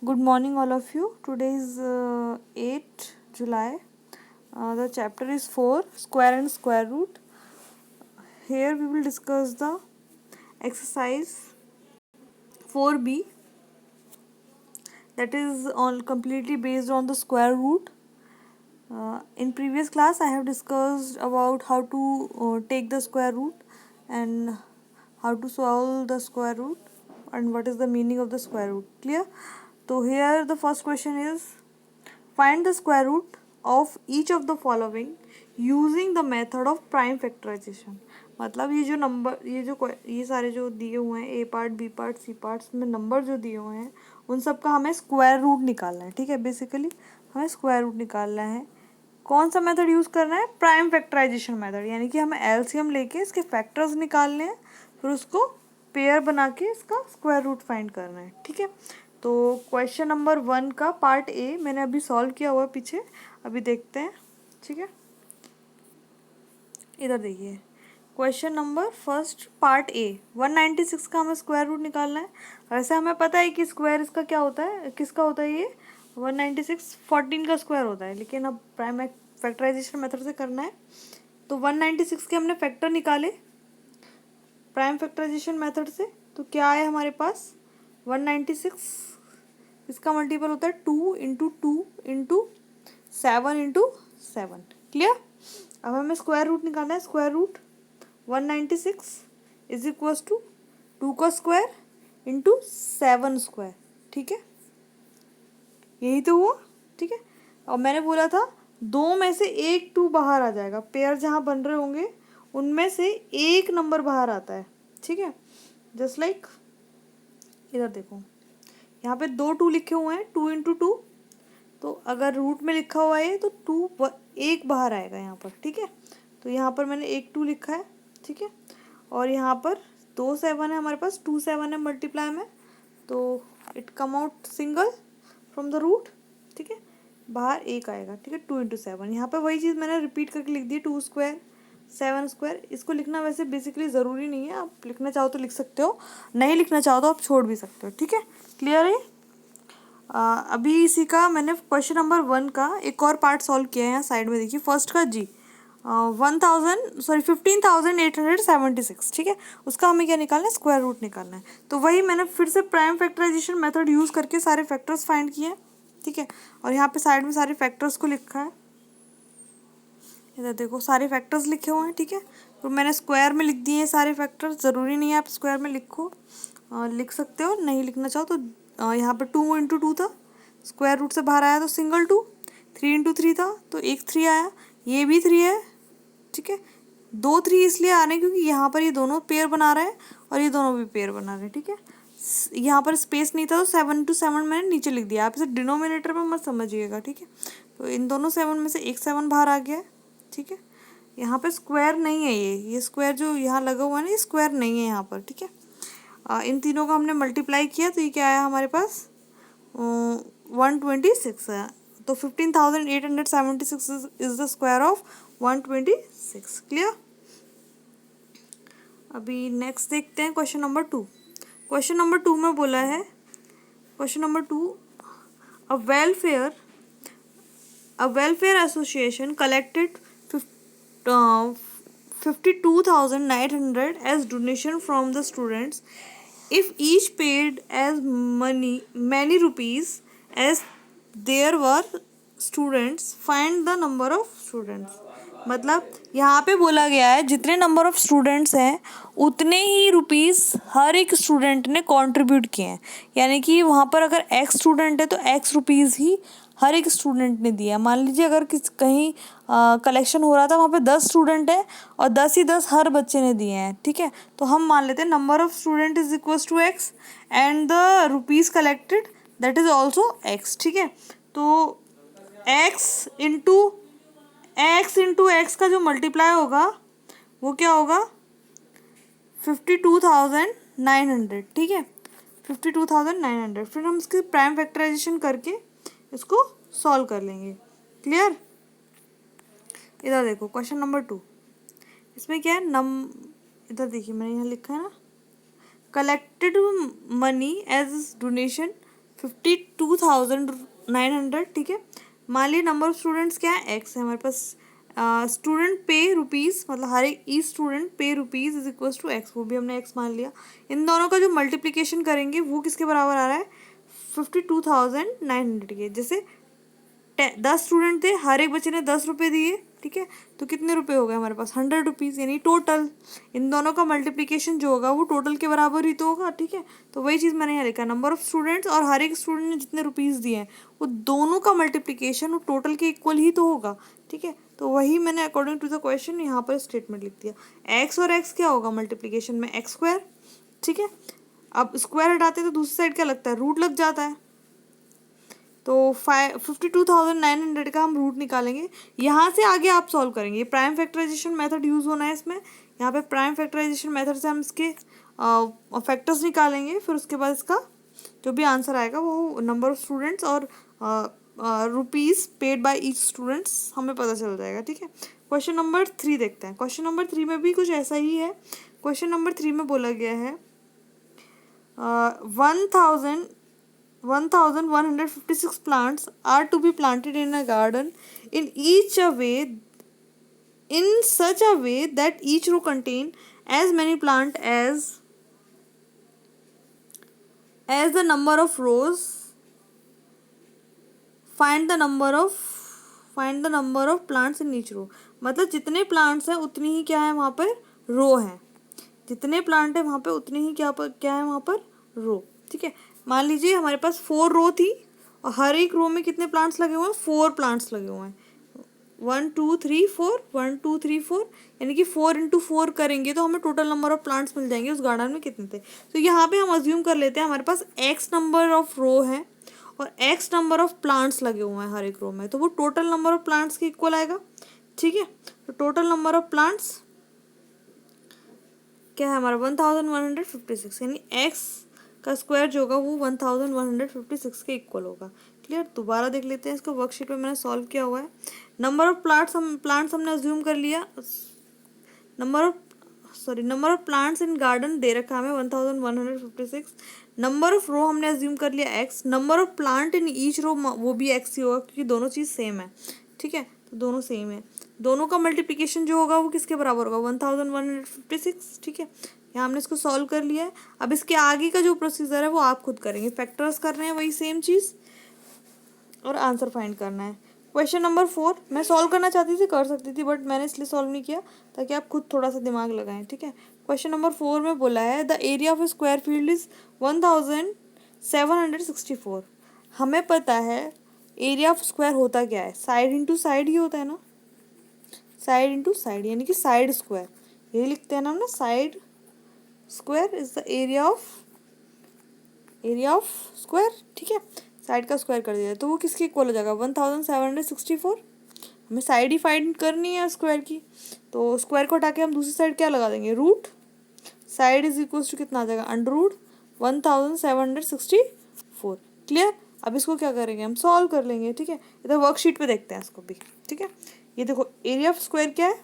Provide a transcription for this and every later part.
Good morning, all of you. Today is 8 July. The chapter is 4 Square and Square Root. Here we will discuss the exercise 4B, that is on completely based on the square root. In previous class, I have discussed about how to take the square root and how to solve the square root and what is the meaning of the square root. Clear? So here the first question is, find the square root of each of the following using the method of prime factorization. मतलब ये जो number ये सारे जो दिए हुए हैं, ए part, B part, सी parts में नंबर जो दिए हुए हैं उन सब का हमें स्क्वायर रूट निकालना है. ठीक है, बेसिकली हमें स्क्वायर रूट निकालना है. कौन सा मेथड यूज़ करना है? प्राइम फैक्टराइजेशन मेथड, यानी कि हमें एलसीएम लेके इसके फैक्टर्स निकालने हैं, फिर उसको पेयर बना के इसका स्क्वायर रूट फाइंड करना है. ठीक है, तो क्वेश्चन नंबर 1 का पार्ट ए मैंने अभी सॉल्व किया हुआ है पीछे, अभी देखते हैं. ठीक है, इधर देखिए question number first part A 196 का हमें स्क्वायर रूट निकालना है. वैसे हमें पता है कि स्क्वायर इसका क्या होता है, किसका होता है, ये 196 14 का स्क्वायर होता है, लेकिन अब प्राइम फैक्टराइजेशन मेथड से करना है. तो 196 के हमने फैक्टर निकाले प्राइम फैक्टराइजेशन मेथड से, तो क्या आया हमारे पास 196. इसका मल्टीपल होता है 2 इंटू 2 इंटू 7 इंटू 7. क्लियर? अब हमें स्क्वायर रूट निकालना है. Square root 196 is equals to 2 का स्क्वायर इंटू 7 स्क्वायर. ठीक है, यही तो हुआ. ठीक है, और मैंने बोला था दो में से एक 2 बाहर आ जाएगा. पेयर जहाँ बन रहे होंगे उनमें से एक नंबर बाहर आता है. ठीक है, जस्ट लाइक इधर देखो, यहाँ पे 2 2 लिखे हुए हैं, 2 इंटू 2. तो अगर रूट में लिखा हुआ है तो 2 एक बाहर आएगा यहाँ पर. ठीक है, तो यहाँ पर मैंने 1 2 लिखा है. ठीक है, और यहाँ पर 2 7 है हमारे पास, 2 7 है मल्टीप्लाई में, तो it come out single from the root. ठीक है, बाहर एक आएगा. ठीक है, 2 इंटू 7. यहाँ पर वही चीज़ मैंने रिपीट करके लिख दी, 2 स्क्वायर 7 स्क्वायर. इसको लिखना वैसे बेसिकली ज़रूरी नहीं है, आप लिखना चाहो तो लिख सकते हो, नहीं लिखना चाहो तो आप छोड़ भी सकते हो. ठीक है, क्लियर है? अभी इसी का मैंने क्वेश्चन नंबर 1 का एक और पार्ट सॉल्व किया है. यहाँ साइड में देखिए, फर्स्ट का जी 15,876. ठीक है, उसका हमें क्या निकालना है? स्क्वायर रूट निकालना है. तो वही मैंने फिर से प्राइम फैक्टराइजेशन मेथड यूज़ करके सारे फैक्टर्स फाइंड किए. ठीक है, और यहाँ पे साइड में सारे फैक्टर्स को लिखा है. इधर देखो सारे फैक्टर्स लिखे हुए हैं. ठीक है, तो मैंने स्क्वायर में लिख दिए हैं सारे फैक्टर्स. ज़रूरी नहीं है आप स्क्वायर में लिखो, लिख सकते हो, नहीं लिखना चाहो तो. यहाँ पर 2 इंटू 2 था, स्क्वायर रूट से बाहर आया तो सिंगल 2. 3 इंटू 3 था तो एक 3 आया, ये भी 3 है. ठीक है, 2 3 इसलिए आ रहे हैं क्योंकि यहाँ पर ये दोनों पेयर बना रहे हैं और ये दोनों भी पेयर बना रहे हैं. ठीक है, यहाँ पर स्पेस नहीं था तो 7 इंटू 7 मैंने नीचे लिख दिया. आप इसे डिनोमिनेटर में मत समझिएगा. ठीक है, तो इन दोनों 7 में से एक 7 बाहर आ गया है. ठीक है, यहाँ पे स्क्वायर नहीं है, ये स्क्वायर जो यहाँ लगा हुआ है ना, ये स्क्वायर नहीं है यहाँ पर. ठीक है, इन तीनों का हमने मल्टीप्लाई किया तो ये क्या आया हमारे पास 126 है. तो 15,876 is the square of 126. Clear? अभी नेक्स्ट देखते हैं क्वेश्चन नंबर 2. क्वेश्चन नंबर 2 में बोला है, question number 2, a welfare association collected 52,900 as donation from the students. If each paid as many rupees as there were students, find the number of students. मतलब यहाँ पे बोला गया है जितने नंबर ऑफ स्टूडेंट्स हैं उतने ही रुपीस हर एक स्टूडेंट ने कंट्रीब्यूट किए हैं. यानी कि वहाँ पर अगर एक्स स्टूडेंट है तो एक्स रुपीस ही हर एक स्टूडेंट ने दिया. मान लीजिए अगर कहीं कलेक्शन हो रहा था, वहाँ पे 10 स्टूडेंट है और 10 ही 10 हर बच्चे ने दिए हैं. ठीक है, तो हम मान लेते हैं number of student is equals to X and the rupees collected that is also X. ठीक है, तो एक्स इंटू एक्स का जो मल्टीप्लाई होगा वो क्या होगा 52,900. ठीक है, 52,900. फिर हम इसकी प्राइम फैक्टराइजेशन करके इसको सॉल्व कर लेंगे. क्लियर? इधर देखो क्वेश्चन नंबर 2, इसमें क्या है इधर देखिए मैंने यहाँ लिखा है ना, कलेक्टेड मनी एज डोनेशन 52,900, ठीक है। मान लीजिए नंबर ऑफ स्टूडेंट्स क्या है, एक्स है हमारे पास। स्टूडेंट पे रुपीज़, मतलब हर एक ई स्टूडेंट पे rupees is equal to X, वो भी हमने एक्स मान लिया। इन दोनों का जो मल्टीप्लिकेशन करेंगे वो किसके बराबर आ रहा है, 52,900 के। जैसे 10 स्टूडेंट थे, हर एक बच्चे ने 10 रुपये दिए, ठीक है, तो कितने रुपए हो गए हमारे पास, 100 रुपीज़, यानी टोटल। इन दोनों का मल्टीप्लिकेशन जो होगा वो टोटल के बराबर ही तो होगा, ठीक है। तो वही चीज़ मैंने यहाँ लिखा, नंबर ऑफ स्टूडेंट्स और हर एक स्टूडेंट ने जितने रुपीज़ दिए हैं वो दोनों का मल्टीप्लिकेशन वो टोटल के इक्वल ही तो होगा, ठीक है। तो वही मैंने अकॉर्डिंग टू द क्वेश्चन यहाँ पर स्टेटमेंट लिख दिया। एक्स और एक्स क्या होगा मल्टीप्लिकेशन में, एक्स स्क्वायर, ठीक है। अब स्क्वायर हटाते तो दूसरी साइड क्या लगता है, रूट लग जाता है। तो 52,900 का हम रूट निकालेंगे। यहाँ से आगे आप सॉल्व करेंगे, प्राइम फैक्टराइजेशन मेथड यूज़ होना है इसमें। यहाँ पे प्राइम फैक्टराइजेशन मेथड से हम इसके फैक्टर्स निकालेंगे, फिर उसके बाद इसका जो भी आंसर आएगा वो नंबर ऑफ स्टूडेंट्स और rupees paid by each students हमें पता चल जाएगा, ठीक है। क्वेश्चन नंबर 3 देखते हैं। क्वेश्चन नंबर 3 में भी कुछ ऐसा ही है। क्वेश्चन नंबर 3 में बोला गया है 1,156 plants are to be planted in a garden in such a way that each row contain as many plants as the number of rows. Find the number of plants in each row. मतलब जितने plants हैं उतनी ही क्या है वहाँ पर रो है, जितने प्लांट है वहाँ पे उतनी ही क्या है वहाँ पर रो, ठीक है। मान लीजिए हमारे पास 4 रो थी और हर एक रो में कितने प्लांट्स लगे हुए हैं, 4 प्लांट्स लगे हुए हैं। 1 2 3 4 1 2 3 4, यानी कि 4 इंटू 4 करेंगे तो हमें टोटल नंबर ऑफ प्लांट्स मिल जाएंगे उस गार्डन में कितने थे। तो यहाँ पे हम अज्यूम कर लेते हैं हमारे पास एक्स नंबर ऑफ रो है और एक्स नंबर ऑफ प्लांट्स लगे हुए हैं हर एक रो में, तो वो टोटल नंबर ऑफ प्लांट्स के इक्वल आएगा, ठीक है। तो टोटल नंबर ऑफ प्लांट्स क्या है हमारा 1,156, यानी एक्स का स्क्वायर जो होगा वो 1,156 के इक्वल होगा। क्लियर। दोबारा देख लेते हैं इसको, वर्कशीट में मैंने सॉल्व किया हुआ है। नंबर ऑफ प्लांट्स हमने अज्यूम कर लिया, number of plants in garden दे रखा हमें 1,156। नंबर ऑफ रो हमने अज्यूम कर लिया X, number of plant in each row वो भी एक्स ही होगा क्योंकि दोनों चीज़ सेम है, ठीक है। तो दोनों सेम है, दोनों का मल्टीप्लिकेशन जो होगा वो किसके बराबर होगा, 1,156, ठीक है। यहाँ हमने इसको सॉल्व कर लिया है। अब इसके आगे का जो प्रोसीजर है वो आप खुद करेंगे, फैक्टर्स कर रहे हैं वही सेम चीज़ और आंसर फाइंड करना है। क्वेश्चन नंबर 4 मैं सॉल्व करना चाहती थी, कर सकती थी, बट मैंने इसलिए सॉल्व नहीं किया ताकि आप खुद थोड़ा सा दिमाग लगाएं, ठीक है। क्वेश्चन नंबर 4 में बोला है the area of square field is 1,764। हमें पता है एरिया ऑफ स्क्वायर होता क्या है, साइड इंटू साइड ही होता है ना, साइड इंटू साइड, यानी कि साइड स्क्वायर, यही लिखते हैं ना हम ना, side square is the area of square, ठीक है। साइड का स्क्वायर कर दिया तो वो किसके इक्वल हो जाएगा, 1,764। हमें साइड ही फाइंड करनी है स्क्वायर की, तो स्क्वायर को हटा के हम दूसरी साइड क्या लगा देंगे, root. Side is equal to कितना आ जाएगा, अंडर रूट 1,764। क्लियर। अब इसको क्या करेंगे, हम सॉल्व कर लेंगे, ठीक है। इधर वर्कशीट पे देखते हैं इसको भी, ठीक है। ये देखो एरिया ऑफ स्क्वायर क्या है,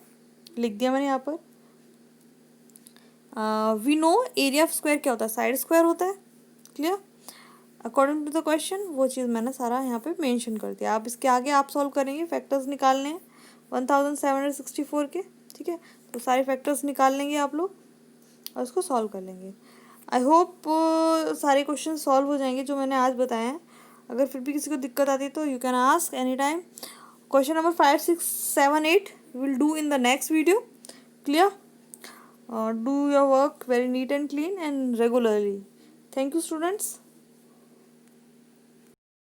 लिख दिया मैंने यहाँ पर। We know area of square क्या होता है, साइड स्क्वायर होता है। Clear. According to the question वो चीज़ मैंने सारा यहाँ पे मेंशन कर दिया। आप इसके आगे आप सॉल्व करेंगे, फैक्टर्स निकालने हैं 1,764 के, ठीक है। तो सारे फैक्टर्स निकाल लेंगे आप लोग और इसको सॉल्व कर लेंगे। आई होप सारे क्वेश्चन सॉल्व हो जाएंगे जो मैंने आज बताए हैं। अगर फिर भी किसी को दिक्कत आती है तो you can ask any time. Question number 5 6 7 8 will do in the next video. Clear. Do your work very neat and clean and regularly. Thank you, students.